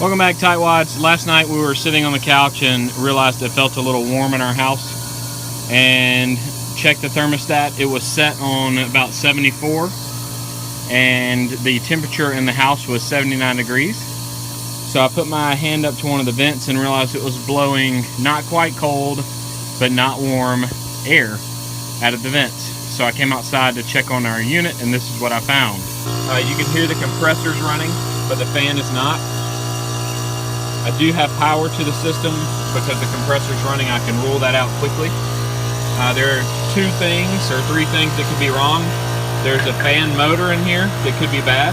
Welcome back, Tightwads. Last night we were sitting on the couch and realized it felt a little warm in our house and checked the thermostat. It was set on about 74 and the temperature in the house was 79 degrees. So I put my hand up to one of the vents and realized it was blowing not quite cold but not warm air out of the vents. So I came outside to check on our unit and this is what I found. You can hear the compressors running, but the fan is not. I do have power to the system because the compressor is running. I can rule that out quickly. There are three things that could be wrong. There's a fan motor in here that could be bad.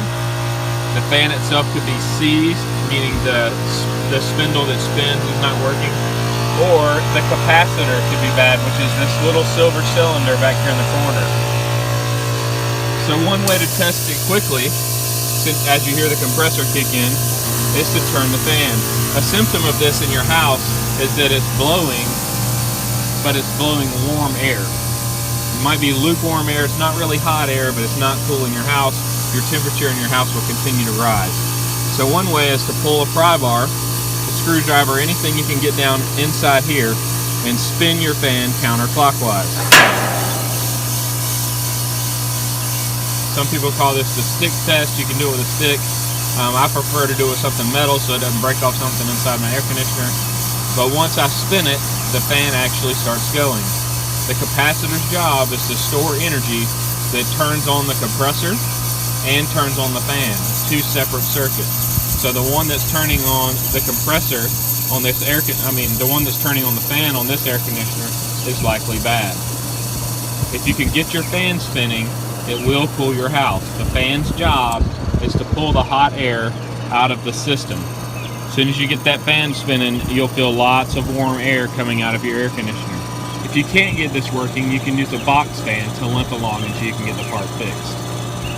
The fan itself could be seized, meaning the spindle that spins is not working. Or the capacitor could be bad, which is this little silver cylinder back here in the corner. So one way to test it quickly, as you hear the compressor kick in, is to turn the fan. A symptom of this in your house is that it's blowing, but it's blowing warm air. It might be lukewarm air, it's not really hot air, but it's not cooling your house. Your temperature in your house will continue to rise. So one way is to pull a pry bar, a screwdriver, anything you can get down inside here, and spin your fan counterclockwise. Some people call this the stick test. You can do it with a stick. I prefer to do it with something metal so it doesn't break off something inside my air conditioner. But once I spin it, the fan actually starts going. The capacitor's job is to store energy that turns on the compressor and turns on the fan, two separate circuits. So the one that's turning on the compressor on this the one that's turning on the fan on this air conditioner is likely bad. If you can get your fan spinning, it will cool your house. The fan's job is to pull the hot air out of the system. As soon as you get that fan spinning, you'll feel lots of warm air coming out of your air conditioner. If you can't get this working, you can use a box fan to limp along until you can get the part fixed.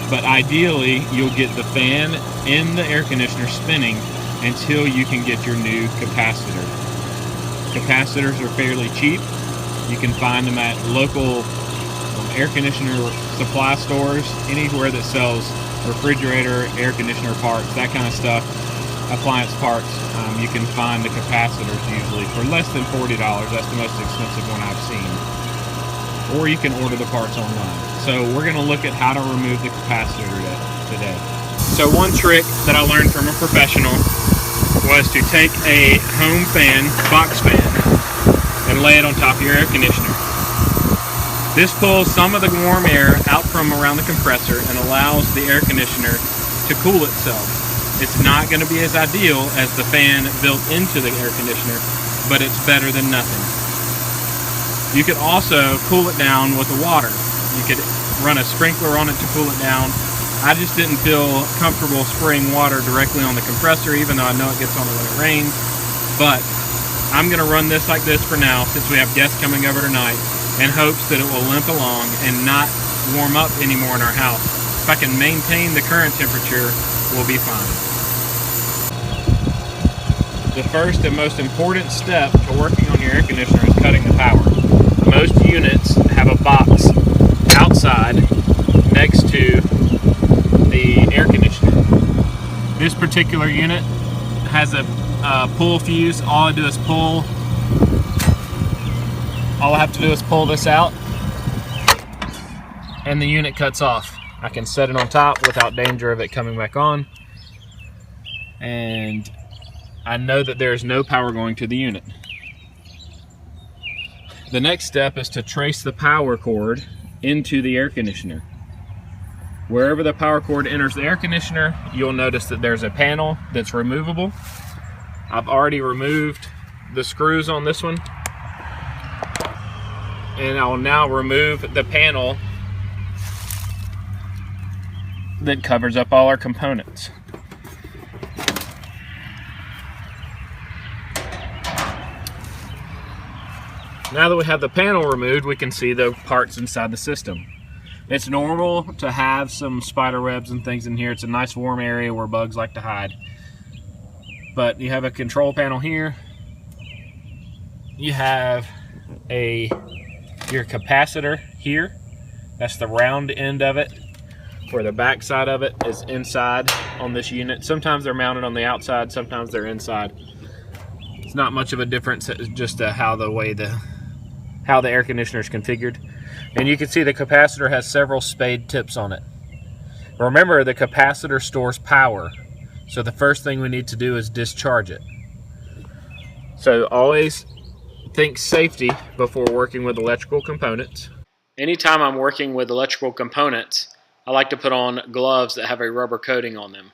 But ideally, you'll get the fan in the air conditioner spinning until you can get your new capacitor. Capacitors are fairly cheap. You can find them at local air conditioner supply stores, anywhere that sells refrigerator, air conditioner parts, that kind of stuff, appliance parts. You can find the capacitors usually for less than $40. That's the most expensive one I've seen. Or you can order the parts online. So we're going to look at how to remove the capacitor today. So one trick that I learned from a professional was to take a home fan, box fan, and lay it on top of your air conditioner. This pulls some of the warm air out from around the compressor and allows the air conditioner to cool itself. It's not going to be as ideal as the fan built into the air conditioner, but it's better than nothing. You could also cool it down with the water. You could run a sprinkler on it to cool it down. I just didn't feel comfortable spraying water directly on the compressor, even though I know it gets on it when it rains. But I'm going to run this like this for now, since we have guests coming over tonight, in hopes that it will limp along and not warm up anymore in our house. If I can maintain the current temperature, we'll be fine. The first and most important step to working on your air conditioner is cutting the power. Most units have a box outside next to the air conditioner. This particular unit has a pull fuse. All I have to do is pull this out and the unit cuts off. I can set it on top without danger of it coming back on, and I know that there is no power going to the unit. The next step is to trace the power cord into the air conditioner. Wherever the power cord enters the air conditioner, you'll notice that there's a panel that's removable. I've already removed the screws on this one, and I'll now remove the panel that covers up all our components. Now that we have the panel removed, we can see the parts inside the system. It's normal to have some spider webs and things in here. It's a nice warm area where bugs like to hide. But you have a control panel here. You have your capacitor here. That's the round end of it. where the back side of it is inside on this unit. Sometimes they're mounted on the outside, sometimes they're inside. It's not much of a difference, it's just how the air conditioner is configured. And you can see the capacitor has several spade tips on it. Remember, the capacitor stores power, so the first thing we need to do is discharge it. So always think safety before working with electrical components. Anytime I'm working with electrical components, I like to put on gloves that have a rubber coating on them.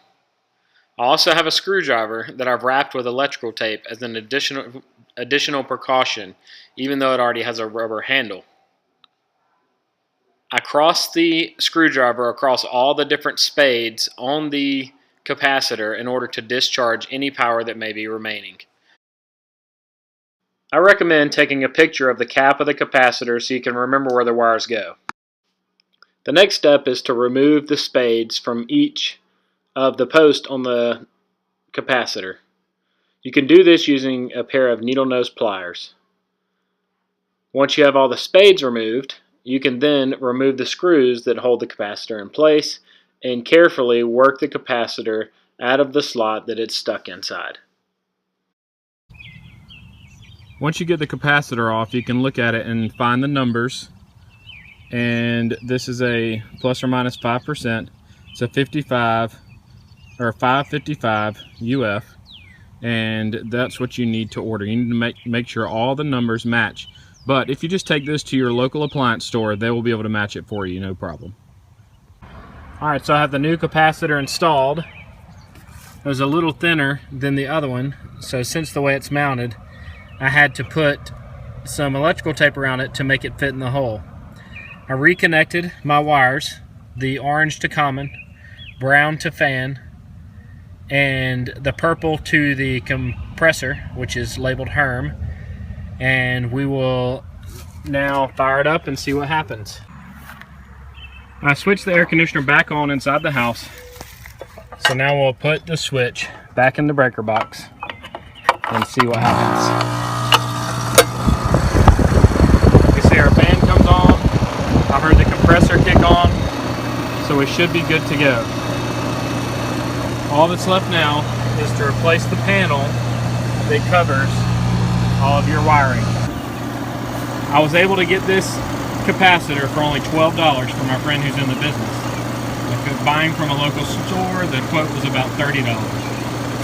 I also have a screwdriver that I've wrapped with electrical tape as an additional precaution, even though it already has a rubber handle. I cross the screwdriver across all the different spades on the capacitor in order to discharge any power that may be remaining. I recommend taking a picture of the cap of the capacitor so you can remember where the wires go. The next step is to remove the spades from each of the posts on the capacitor. You can do this using a pair of needle nose pliers. Once you have all the spades removed, you can then remove the screws that hold the capacitor in place and carefully work the capacitor out of the slot that it's stuck inside. Once you get the capacitor off, you can look at it and find the numbers. And this is a plus or minus 5%. It's a 55 or 555 UF, and that's what you need to order. You need to make sure all the numbers match. But if you just take this to your local appliance store, they will be able to match it for you, no problem. Alright, so I have the new capacitor installed. It was a little thinner than the other one, so since the way it's mounted, I had to put some electrical tape around it to make it fit in the hole. I reconnected my wires, the orange to common, brown to fan, and the purple to the compressor, which is labeled Herm, and we will now fire it up and see what happens. I switched the air conditioner back on inside the house, so now we'll put the switch back in the breaker box and see what happens. You see our fan comes on, I heard the compressor kick on, so we should be good to go. All that's left now is to replace the panel that covers all of your wiring. I was able to get this capacitor for only $12 from my friend who's in the business. Buying from a local store, the quote was about $30.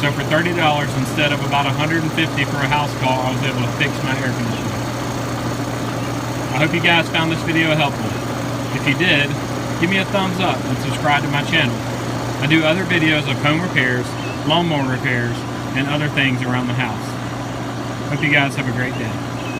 So for $30 instead of about $150 for a house call, I was able to fix my air conditioner. I hope you guys found this video helpful. If you did, give me a thumbs up and subscribe to my channel. I do other videos of home repairs, lawnmower repairs, and other things around the house. Hope you guys have a great day.